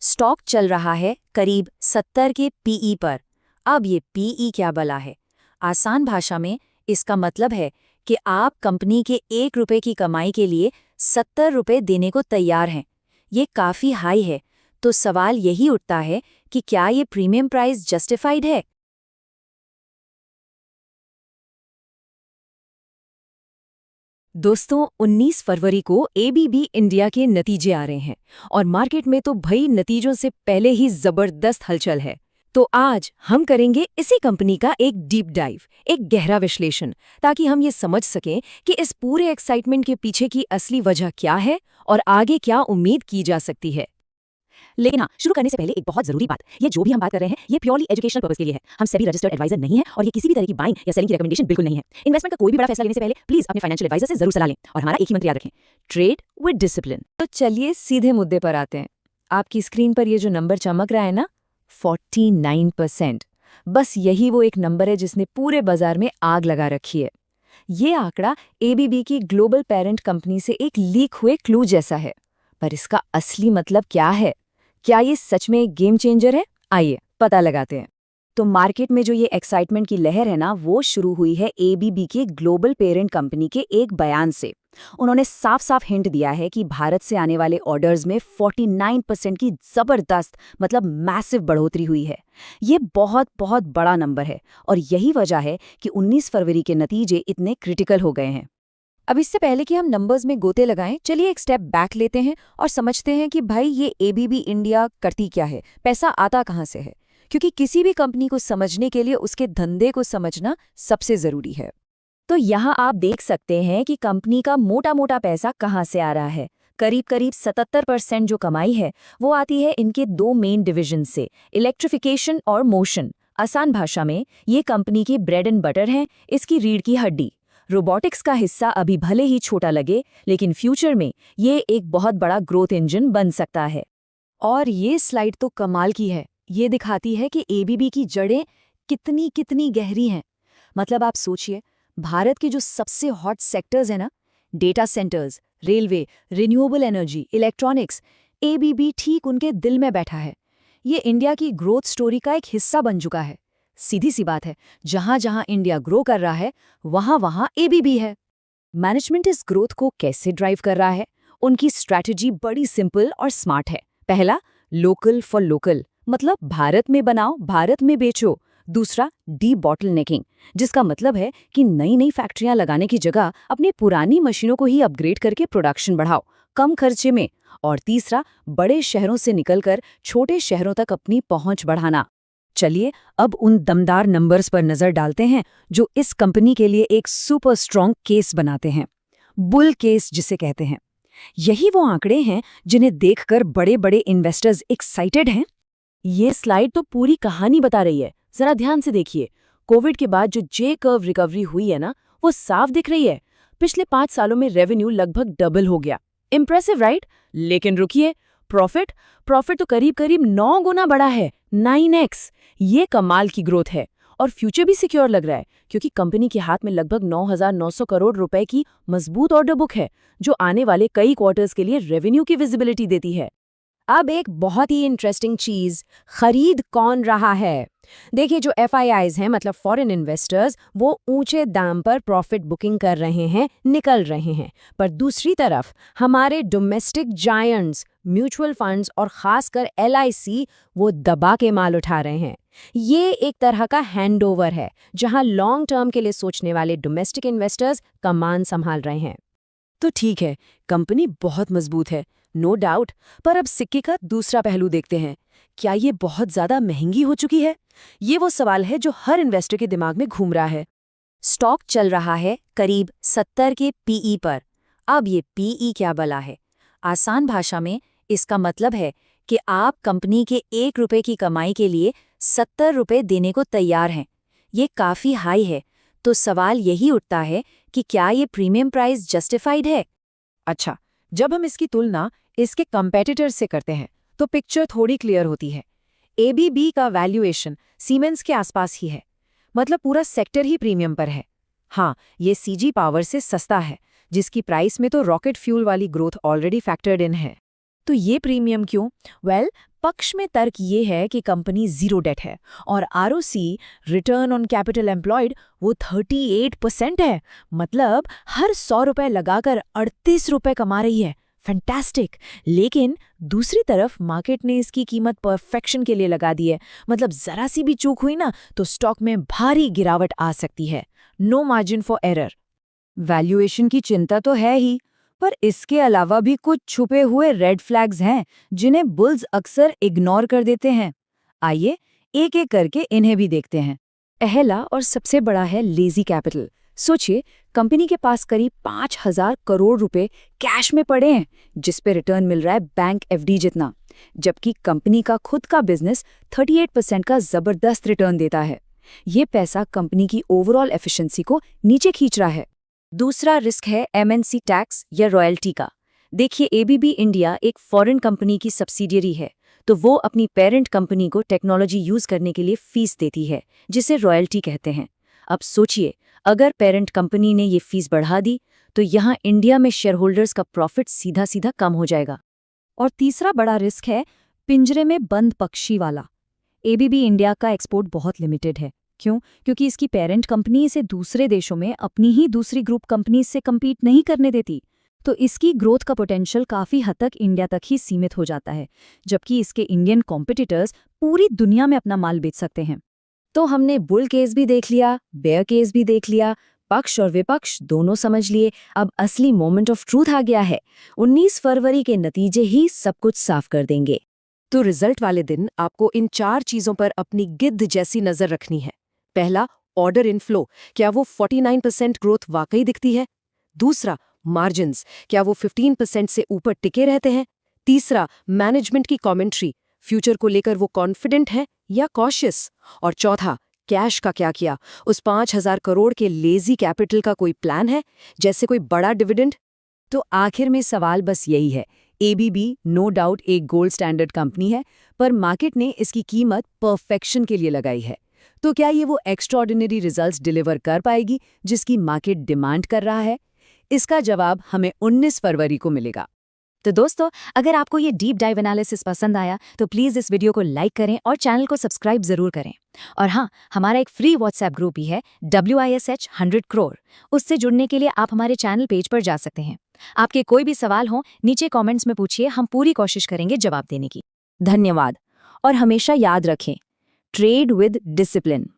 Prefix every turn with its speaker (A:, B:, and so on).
A: Stock चल रहा है करीब 70 के पीई पर। अब ये पीई क्या भला है? आसान भाषा में इसका मतलब है कि आप कंपनी के 1 रुपए की कमाई के लिए 70 रुपए देने को तैयार हैं। ये काफ़ी हाई है। तो सवाल यही उठता है कि क्या ये प्रीमियम प्राइस जस्टिफाइड है?
B: दोस्तों, 19 फरवरी को एबीबी इंडिया के नतीजे आ रहे हैं और मार्केट में तो भई नतीजों से पहले ही जबरदस्त हलचल है। तो आज हम करेंगे इसी कंपनी का एक डीप डाइव, एक गहरा विश्लेषण, ताकि हम ये समझ सकें कि इस पूरे एक्साइटमेंट के पीछे की असली वजह क्या है और आगे क्या उम्मीद की जा सकती है।
A: लेकिन हाँ, शुरू करने से पहले एक बहुत जरूरी बात, ये जो भी हम बात कर रहे हैं ये प्योरली एजुकेशनल पर्पस के लिए है। हम सभी रजिस्टर्ड एडवाइजर नहीं है और ये किसी भी तरह की बाइंग या सेलिंग की रिकमेंडेशन बिल्कुल नहीं है। इन्वेस्टमेंट का कोई भी बड़ा फैसला लेने से पहले प्लीज अपने फाइनेंशियल एडवाइजर से जरूर सलाह लें और हमारा एक ही मंत्र याद रखें, ट्रेड विद डिसिप्लिन।
B: तो चलिए सीधे मुद्दे पर आते हैं। आपकी स्क्रीन पर ये जो नंबर चमक रहा है ना, 49%, बस यही वो एक नंबर है जिसने पूरे बाजार में आग लगा रखी है। ये आंकड़ा एबीबी की ग्लोबल पेरेंट कंपनी से एक लीक हुए क्लू जैसा है, पर इसका असली मतलब क्या है? क्या ये सच में एक गेम चेंजर है? आइए पता लगाते हैं। तो मार्केट में जो ये एक्साइटमेंट की लहर है ना, वो शुरू हुई है एबीबी के ग्लोबल पेरेंट कंपनी के एक बयान से। उन्होंने साफ साफ हिंट दिया है कि भारत से आने वाले ऑर्डर्स में 49% की जबरदस्त, मतलब मैसिव बढ़ोतरी हुई है। ये बहुत बहुत बड़ा नंबर है और यही वजह है कि 19 फरवरी के नतीजे इतने क्रिटिकल हो गए हैं।
A: अब इससे पहले कि हम नंबर्स में गोते लगाएं, चलिए एक स्टेप बैक लेते हैं और समझते हैं कि भाई ये एबीबी इंडिया करती क्या है, पैसा आता कहाँ से है। क्योंकि किसी भी कंपनी को समझने के लिए उसके धंधे को समझना सबसे जरूरी है।
B: तो यहाँ आप देख सकते हैं कि कंपनी का मोटा मोटा पैसा कहाँ से आ रहा है। करीब करीब 77% जो कमाई है वो आती है इनके दो मेन डिविजन से, इलेक्ट्रिफिकेशन और मोशन। आसान भाषा में ये कंपनी की ब्रेड एंड बटर है, इसकी रीढ़ की हड्डी। रोबोटिक्स का हिस्सा अभी भले ही छोटा लगे, लेकिन फ्यूचर में ये एक बहुत बड़ा ग्रोथ इंजन बन सकता है। और ये स्लाइड तो कमाल की है। ये दिखाती है कि एबीबी की जड़ें कितनी कितनी गहरी हैं। मतलब आप सोचिए, भारत के जो सबसे हॉट सेक्टर्स हैं ना, data centres, railway, renewable energy, electronics, ABB ठीक उनके दिल में बैठा है। ये इंडिया की ग्रोथ स्टोरी का एक हिस्सा बन चुका है। सीधी सी बात है, जहां जहां इंडिया ग्रो कर रहा है वहां वहां एबीबी है। मैनेजमेंट इस ग्रोथ को कैसे ड्राइव कर रहा है? उनकी स्ट्रैटेजी बड़ी सिंपल और स्मार्ट है। पहला, लोकल फॉर लोकल, मतलब भारत में बनाओ, भारत में बेचो। दूसरा, डी बॉटलनेकिंग, जिसका मतलब है कि नई नई फैक्ट्रियां लगाने की जगह अपनी पुरानी मशीनों को ही अपग्रेड करके प्रोडक्शन बढ़ाओ, कम खर्चे में। और तीसरा, बड़े शहरों से निकलकर छोटे शहरों तक अपनी पहुंच बढ़ाना। चलिए अब उन दमदार नंबर्स पर नजर डालते हैं जो इस कंपनी के लिए एक सुपर स्ट्रॉन्ग केस बनाते हैं, बुल केस जिसे कहते हैं। यही वो आंकड़े हैं जिन्हें देखकर बड़े बड़े इन्वेस्टर्स एक्साइटेड हैं। ये स्लाइड तो पूरी कहानी बता रही है, जरा ध्यान से देखिए। कोविड के बाद जो जे कर्व रिकवरी हुई है ना, वो साफ दिख रही है। पिछले 5 सालों में रेवेन्यू लगभग डबल हो गया। Impressive right? लेकिन रुकिए, प्रॉफिट प्रॉफिट तो करीब करीब 9 गुना बढ़ा है, 9x। ये कमाल की ग्रोथ है और फ्यूचर भी सिक्योर लग रहा है, क्योंकि कंपनी के हाथ में लगभग 9,900 करोड़ रुपए की मजबूत ऑर्डर बुक है, जो आने वाले कई क्वार्टर्स के लिए रेवेन्यू की विजिबिलिटी देती है। अब एक बहुत ही इंटरेस्टिंग चीज, खरीद कौन रहा है? देखिए, जो एफआईआईज हैं, मतलब फॉरेन इन्वेस्टर्स, वो ऊंचे दाम पर प्रॉफिट बुकिंग कर रहे हैं, निकल रहे हैं। पर दूसरी तरफ हमारे डोमेस्टिक जायंट्स, म्यूचुअल फंड्स और खासकर एलआईसी, वो दबा के माल उठा रहे हैं। ये एक तरह का हैंडओवर है, जहां लॉन्ग टर्म के लिए सोचने वाले डोमेस्टिक इन्वेस्टर्स कमान संभाल रहे हैं। तो ठीक है, कंपनी बहुत मजबूत है, नो डाउट, पर अब सिक्के का दूसरा पहलू देखते हैं। क्या ये बहुत ज्यादा महंगी हो चुकी है? ये वो सवाल है जो हर इन्वेस्टर के दिमाग में घूम रहा है।
A: स्टॉक चल रहा है करीब 70 के पीई पर। अब ये पीई क्या भला है? आसान भाषा में इसका मतलब है कि आप कंपनी के 1 रुपए की कमाई के लिए 70 रुपए देने को तैयार हैं। ये काफ़ी हाई है। तो सवाल यही उठता है कि क्या ये प्रीमियम प्राइस जस्टिफाइड है?
B: अच्छा, जब हम इसकी तुलना इसके कंपेटिटर से करते हैं तो पिक्चर थोड़ी क्लियर होती है। एबीबी का वैल्यूएशन सीमेंस के आसपास ही है, मतलब पूरा सेक्टर ही प्रीमियम पर है। हाँ, ये सीजी पावर से सस्ता है, जिसकी प्राइस में तो रॉकेट फ्यूल वाली ग्रोथ ऑलरेडी फैक्टर्ड इन है। तो ये प्रीमियम क्यों? पक्ष में तर्क ये है कि कंपनी जीरो डेट है और ROC return on capital employed वो 38% है। मतलब हर 100 रुपए लगाकर 38 रुपए कमा रही है। फैंटास्टिक। लेकिन दूसरी तरफ मार्केट ने इसकी कीमत परफेक्शन के लिए लगा दी है। मतलब जरा सी भी चूक हुई ना तो स्टॉक में भारी गिरावट आ सकती है। No margin for error.
A: Valuation की चिंता तो है ही, पर इसके अलावा भी कुछ छुपे हुए रेड फ्लैग्स हैं जिन्हें बुल्स अक्सर इग्नोर कर देते हैं। आइए एक एक करके इन्हें भी देखते हैं।
B: पहला और सबसे बड़ा है लेजी कैपिटल। सोचिए, कंपनी के पास करीब 5,000 करोड़ रुपए कैश में पड़े हैं, जिस पे रिटर्न मिल रहा है बैंक एफडी जितना, जबकि कंपनी का खुद का बिजनेस 38% का जबरदस्त रिटर्न देता है। ये पैसा कंपनी की ओवरऑल एफिशिएंसी को नीचे खींच रहा है। दूसरा रिस्क है एमएनसी टैक्स या रॉयल्टी का। देखिए, एबीबी इंडिया एक फॉरेन कंपनी की सब्सिडियरी है, तो वो अपनी पेरेंट कंपनी को टेक्नोलॉजी यूज करने के लिए फीस देती है, जिसे रॉयल्टी कहते हैं। अब सोचिए, अगर पेरेंट कंपनी ने ये फीस बढ़ा दी तो यहाँ इंडिया में शेयरहोल्डर्स का प्रॉफिट सीधा सीधा कम हो जाएगा।
A: और तीसरा बड़ा रिस्क है पिंजरे में बंद पक्षी वाला। एबीबी इंडिया का एक्सपोर्ट बहुत लिमिटेड है। क्यों? क्योंकि इसकी पेरेंट कंपनी इसे दूसरे देशों में अपनी ही दूसरी ग्रुप कंपनी से कम्पीट नहीं करने देती, तो इसकी ग्रोथ का पोटेंशियल काफ़ी हद तक इंडिया तक ही सीमित हो जाता है, जबकि इसके इंडियन कॉम्पिटिटर्स पूरी दुनिया में अपना माल बेच सकते हैं।
B: तो हमने बुल केस भी देख लिया, बेयर केस भी देख लिया, पक्ष और विपक्ष दोनों समझ लिए। अब असली मोमेंट ऑफ ट्रूथ आ गया है। 19 फरवरी के नतीजे ही सब कुछ साफ कर देंगे।
C: तो रिजल्ट वाले दिन आपको इन 4 चीजों पर अपनी गिद्ध जैसी नजर रखनी है। पहला, ऑर्डर इनफ्लो, क्या वो 49% ग्रोथ वाकई दिखती है? दूसरा, मार्जिन्स, क्या वो 15% से ऊपर टिके रहते हैं? तीसरा, मैनेजमेंट की कमेंट्री, फ्यूचर को लेकर वो कॉन्फिडेंट है या कॉशियस? और चौथा, कैश का क्या किया? उस 5,000 करोड़ के लेजी कैपिटल का कोई प्लान है, जैसे कोई बड़ा डिविडेंड?
A: तो आखिर में सवाल बस यही है, एबीबी नो डाउट एक गोल्ड स्टैंडर्ड कंपनी है, पर मार्केट ने इसकी कीमत परफेक्शन के लिए लगाई है। तो क्या ये वो एक्स्ट्राऑर्डिनरी रिजल्ट्स डिलीवर कर पाएगी जिसकी मार्केट डिमांड कर रहा है? इसका जवाब हमें 19 फरवरी को मिलेगा।
B: तो दोस्तों, अगर आपको ये डीप डाइव एनालिसिस पसंद आया तो प्लीज़ इस वीडियो को लाइक करें और चैनल को सब्सक्राइब ज़रूर करें। और हाँ, हमारा एक फ्री व्हाट्सएप ग्रुप भी है, WISH 100 करोड़। उससे जुड़ने के लिए आप हमारे चैनल पेज पर जा सकते हैं। आपके कोई भी सवाल हो नीचे कमेंट्स में पूछिए, हम पूरी कोशिश करेंगे जवाब देने की।
A: धन्यवाद। और हमेशा याद रखें, ट्रेड विद डिसिप्लिन।